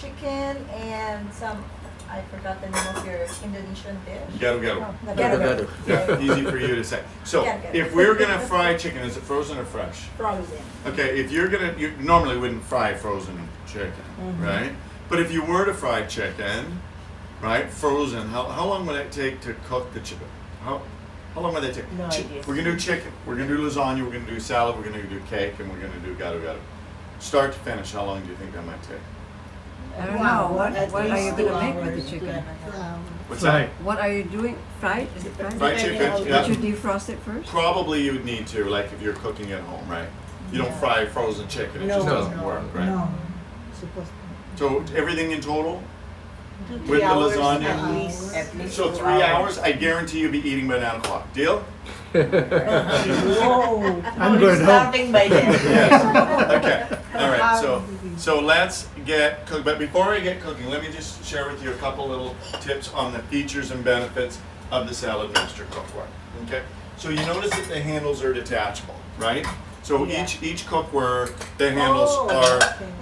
chicken and some, I forgot the name of your Indonesian dish. Gado-gado. Gado-gado. Yeah, easy for you to say. So, Gado-gado. if we're gonna fry chicken, is it frozen or fresh? Frozen. Okay, if you're gonna, you normally wouldn't fry frozen chicken, right? But if you were to fry chicken, right, frozen, how long would it take to cook the chicken? How long would that take? No idea. We're gonna do chicken, we're gonna do lasagna, we're gonna do salad, we're gonna do cake, and we're gonna do gado-gado. Start to finish, how long do you think that might take? I don't Wow, know. What are you going to make with the chicken? What's that? What are you doing? Fried? Is it fried? Fried chicken, Depending yeah. Would you defrost it first? Probably you would need to, like if you're cooking at home, right? You don't fry frozen chicken, it just No, doesn't no, work, right? No, supposed So everything in total? 2, 3 With the hours lasagna? at least So 2 3 hours, I guarantee you'll be eating by 9 o'clock. Deal? Whoa. I'm going home. Starving by then. Yes. Okay. All right. So let's get cooked. But before I get cooking, let me just share with you a couple little tips on the features and benefits of the Saladmaster cookware. Okay. So you notice that the handles are detachable, right? So Yeah. each cookware, the handles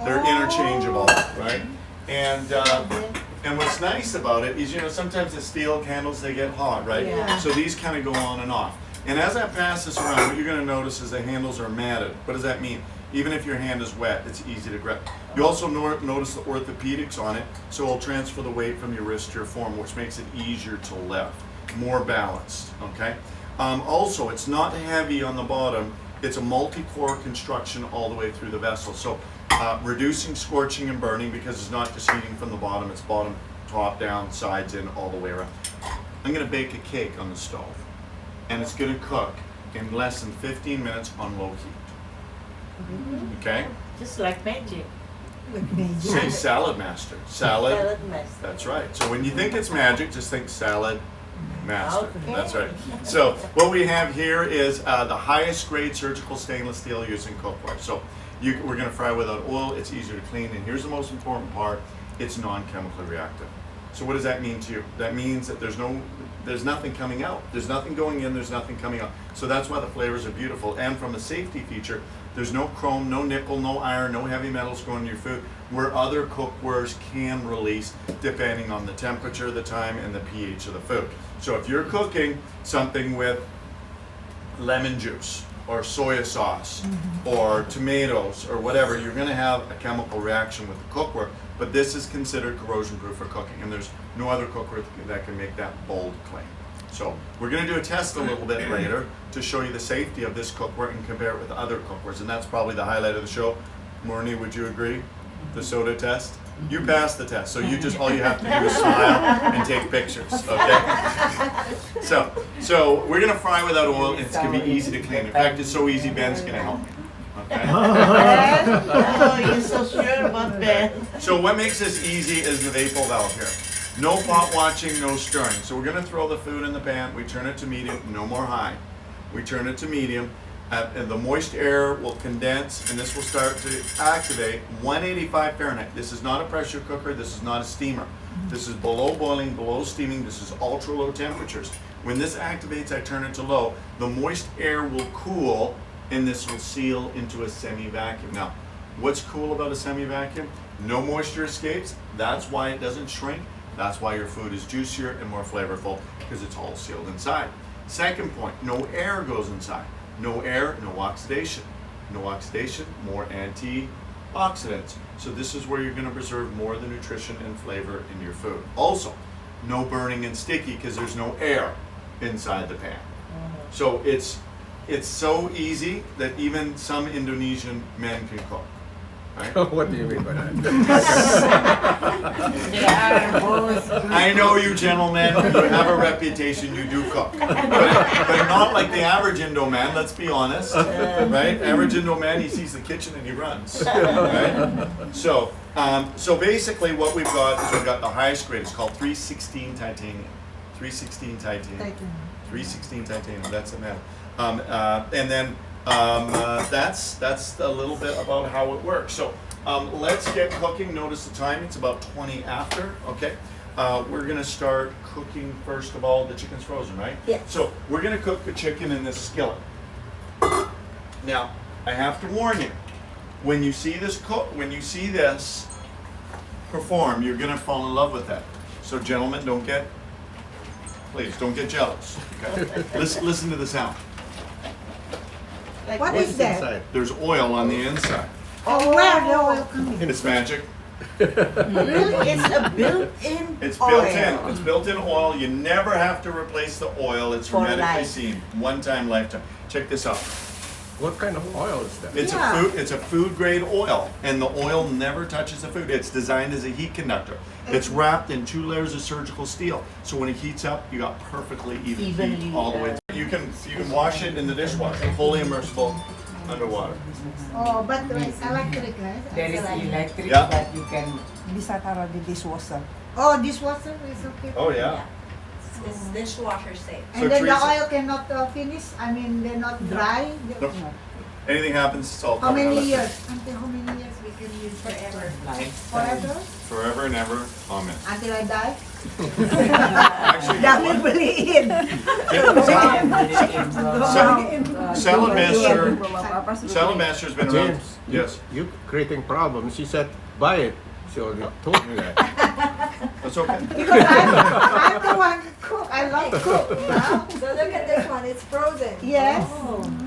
they're interchangeable, right? And what's nice about it is, you know, sometimes the steel handles, they get hot, right? Yeah. So these kind of go on and off. And as I pass this around, what you're going to notice is the handles are matted. What does that mean? Even if your hand is wet, it's easy to grab. You also notice the orthopedics on it, so it'll transfer the weight from your wrist to your forearm, which makes it easier to lift, more balanced, okay? Also, it's not heavy on the bottom. It's a multi-core construction all the way through the vessel. So reducing scorching and burning, because it's not just heating from the bottom, it's bottom, top, down, sides in, all the way around. I'm gonna bake a cake on the stove, and it's gonna cook in less than 15 minutes on low heat. Okay? Just like magic. Say Saladmaster. Salad. Saladmaster. That's right. So when you think it's magic, just think Salad Master. Okay. That's right. So what we have here is the highest grade surgical stainless steel used in cookware. So we're going to fry without oil. It's easier to clean. And here's the most important part. It's non-chemically reactive. So what does that mean to you? That means that there's nothing coming out. There's nothing going in, there's nothing coming out. So that's why the flavors are beautiful. And from a safety feature, there's no chrome, no nickel, no iron, no heavy metals going in your food, where other cookwares can release depending on the temperature, the time, and the pH of the food. So if you're cooking something with lemon juice or soy sauce or tomatoes or whatever, you're going to have a chemical reaction with the cookware. But this is considered corrosion proof for cooking, and there's no other cookware that can make that bold claim. So we're going to do a test a little bit later to show you the safety of this cookware and compare it with other cookwares, and that's probably the highlight of the show. Morny, would you agree? The soda test? You passed the test, so all you have to do is smile and take pictures, okay? So we're going to fry without oil, and it's going to be easy to clean. In fact, it's so easy, Ben's going to help me. Okay? Oh, you're so sure about that. So what makes this easy is the vapor valve here. No pot watching, no stirring. So we're going to throw the food in the pan. We turn it to medium, no more high. We turn it to medium, and the moist air will condense, and this will start to activate 185 Fahrenheit. This is not a pressure cooker. This is not a steamer. This is below boiling, below steaming. This is ultra low temperatures. When this activates, I turn it to low. The moist air will cool, and this will seal into a semi-vacuum. Now, what's cool about a semi-vacuum? No moisture escapes. That's why it doesn't shrink. That's why your food is juicier and more flavorful, because it's all sealed inside. Second point, no air goes inside. No air, no oxidation. No oxidation, more antioxidants. So this is where you're going to preserve more of the nutrition and flavor in your food. Also, no burning and sticky, because there's no air inside the pan. So it's so easy that even some Indonesian men can cook. Right? What do you mean by that? They are both. I know you gentlemen, you have a reputation, you do cook. But not like the average Indo man, let's be honest. Right? Average Indo man, he sees the kitchen and he runs. Right? So basically what we've got is we've got the highest grade. It's called 316 titanium. 316 titanium. 316 titanium, that's the metal. And then that's a little bit about how it works. So let's get cooking. Notice the time, it's about 20 after, okay? We're gonna start cooking first of all. The chicken's frozen, right? Yes. So we're gonna cook the chicken in this skillet. Now, I have to warn you, when you see this perform, you're gonna fall in love with that. So gentlemen, please don't get jealous. Okay? Listen to the sound. Like What this. is that? Inside. There's oil on the inside. Oh, where the oil coming? It's magic. Really? It's a built-in It's oil. built in. It's built in oil. You never have to replace the oil. It's For hermetically life. sealed. One time, lifetime. Check this out. What kind of oil is that? Yeah. It's a food grade oil, and the oil never touches the food. It's designed as a heat conductor. It's wrapped in 2 layers of surgical steel. So when it heats up, you got perfectly even Evenly, heat all the way. You can wash it in the dishwasher, fully immersible underwater. Oh, but it's electric, right? There is electric Yeah. that you can. Bisa tara di dishwasher. Oh, dishwasher is okay. Oh yeah. It's dishwasher safe. And So then the Teresa- oil cannot finish. I mean, they're not dry. Nope. Anything happens, it's all How covered many in years? Until how many years we can use forever? Forever? Forever and ever. Amen. Until I die? Actually, Dami baliin. Saladmaster's been around. James, Yes, you creating problems. She said, buy it. She already told me that. that's okay. Because I'm the one who cook. I love to cook. Yeah. So look at this one, it's frozen. Yes.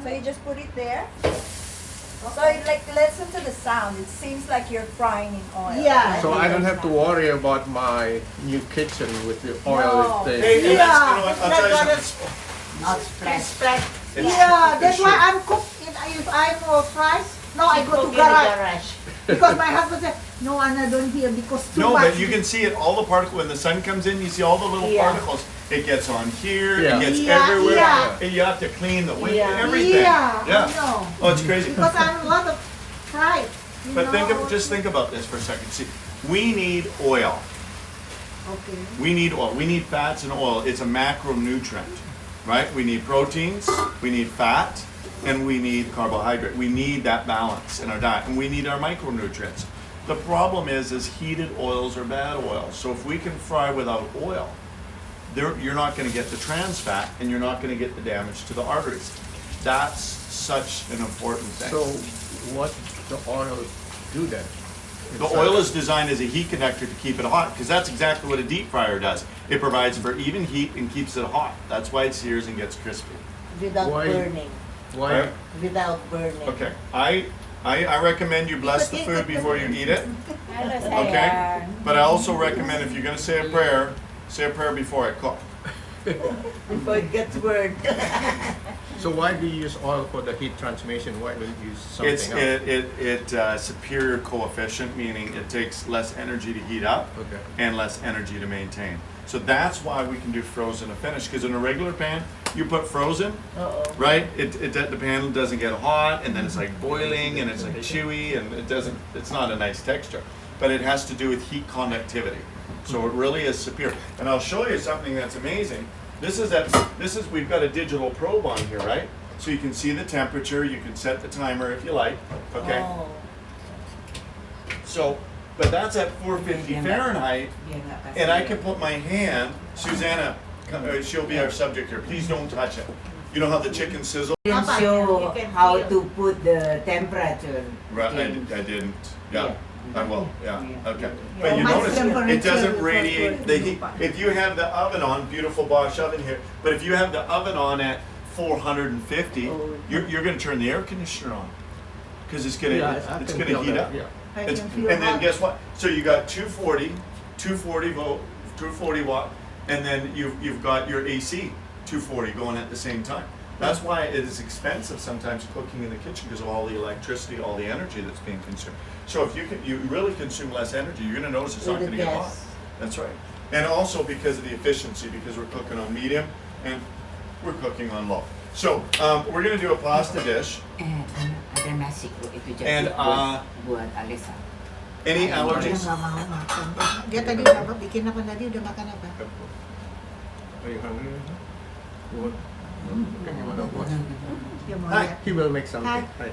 So you just put it there. So it like listen to the sound. It seems like you're frying in oil. Yeah. So I don't have to worry about my new kitchen with the oil No. thing. Hey, and that's, you know what, Yeah, I'll tell you it's something. Not splash. It's- Yeah, it's that's true. why I'm cook. If I'm fries, no, I go to in the garage. garage. Because my husband said, no, Anna, don't here because too No, much. but you can see it, all the particles, when the sun comes in, you see all the little Yeah. particles. It gets on here, Yeah. it gets Yeah, everywhere. yeah. And you have to clean the window, Yeah. everything. Yeah, I Yeah. know. Oh, it's crazy. Because I'm a lot of fries. You But know. just think about this for a second. See, we need oil. Okay. We need oil. We need fats and oil. It's a macronutrient, right? We need proteins, we need fat, and we need carbohydrate. We need that balance in our diet, and we need our micronutrients. The problem is heated oils are bad oils. So if we can fry without oil, you're not going to get the trans fat, and you're not going to get the damage to the arteries. That's such an important thing. So what the oil do then? The oil is designed as a heat conductor to keep it hot, because that's exactly what a deep fryer does. It provides for even heat and keeps it hot. That's why it sears and gets crispy. Without Why? burning. Why? Without burning. Okay, I recommend you bless the food before you eat it, okay? But I also recommend if you're gonna say a prayer before I cook. Before it gets burned. So why do you use oil for the heat transmission? Why don't you use It's something else? superior coefficient, meaning it takes less energy to heat up Okay. and less energy to maintain. So that's why we can do frozen to finish, because in a regular pan, you put frozen, Uh-oh. right? The pan doesn't get hot, and then it's like boiling, and it's like chewy, and it's not a nice texture. But it has to do with heat conductivity. So it really is superior. And I'll show you something that's amazing. We've got a digital probe on here, right? So you can see the temperature, you can set the timer if you like, okay? Oh. So, but that's at 450 Fahrenheit, and I can put my hand, Susanna, she'll be our subject here, please don't touch it. You know how the chicken sizzle? Didn't Papa, show you can how feel. to put the temperature. Right, James. I didn't, yeah, I will, yeah, Yeah. okay. But you My notice, it temperature doesn't is radiate not the good. heat. If you have the oven on, beautiful Bosch oven here, but if you have the oven on at 450, Oh. you're gonna turn the air conditioner on. Cause it's Yeah, gonna, I it's can gonna feel heat that, up. yeah. I It's- can feel And then hot. guess what? So you got 240 volt, 240 watt, and then you've got your AC, 240 going at the same time. That's why it is expensive sometimes cooking in the kitchen, because of all the electricity, all the energy that's being consumed. So if you really consume less energy, you're gonna notice it's not With gonna the get hot. gas. That's right. And also because of the efficiency, because we're cooking on medium and we're cooking on low. So we're gonna do a pasta dish. Ada nasi ko itu jadi And, buat Alisa. Any Dia allergies? nggak mau makan. Dia tadi udah bikin apa tadi? Udah makan apa? Are you hungry? You want? Okay, you want to watch? Dia mau Hi. lihat. He will make something. Hi. Hi.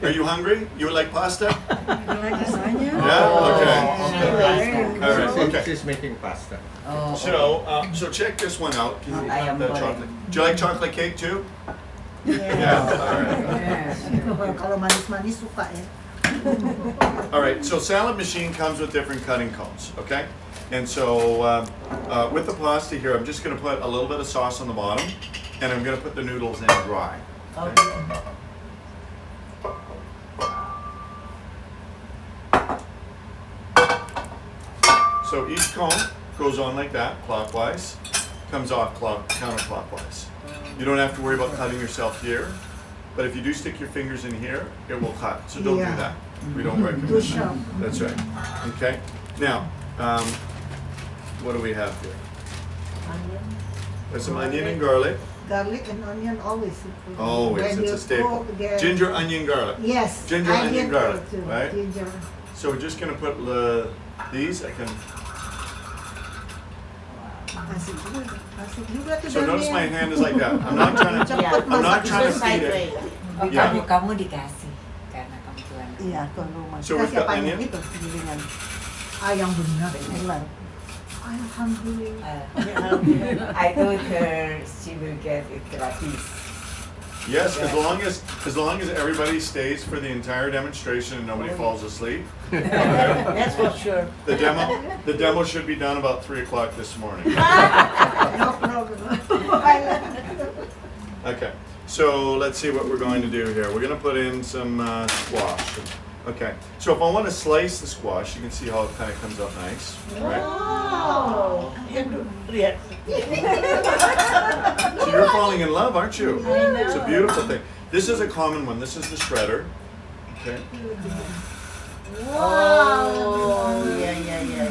Are you hungry? You would like pasta? You like lasagna? Yeah, okay. Oh. All right, She's- okay. She's making pasta. Oh, So check this one out. Can you I am the going. chocolate? Do you like chocolate cake too? Yeah. Yeah. All right. yes. Kalau manis-manis suka ya. All right, so salad machine comes with different cutting cones, okay? And so with the pasta here, I'm just gonna put a little bit of sauce on the bottom, and I'm gonna put the noodles in dry. Okay. So each cone goes on like that, clockwise, comes off counterclockwise. You don't have to worry about cutting yourself here, but if you do stick your fingers in here, it will cut. So don't do Yeah. that. We don't recommend Too that. sharp. That's right. Okay. Now, what do we have here? Onion. There's some onion and garlic. Garlic and onion always. Always, When it's you a staple. cook the- Ginger, onion, garlic. Yes. Ginger, onion, garlic, too. right? Ginger. So we're just gonna put these. I can. Asik juga. Asik juga tuh So notice my Daniel. hand is like that. I'm not trying to. Yeah. I'm not trying to So feed it. sideways. Oh, Yeah. kamu dikasih karena kamu tuan. Iya, tuan rumah. So we've Kasih got apanya onion. itu gilingan. Yang benar. Benar. Alhamdulillah. I told her she will get it gratis. Yes, as long as everybody stays for the entire demonstration and nobody falls asleep. That's for sure. The demo should be done about 3 o'clock this morning. No problem. Okay, so let's see what we're going to do here. We're going to put in some squash. Okay, so if I want to slice the squash, you can see how it kind of comes up nice, right? Oh. Yeah. So you're falling in love, aren't you? I know. It's a beautiful thing. This is a common one. This is the shredder. Okay. Oh. Yeah.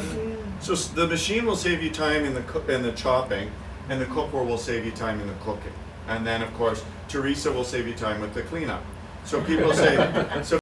So the machine will save you time in the chopping, and the cooker will save you time in the cooking. And then, of course, Teresa will save you time with the cleanup. So people say,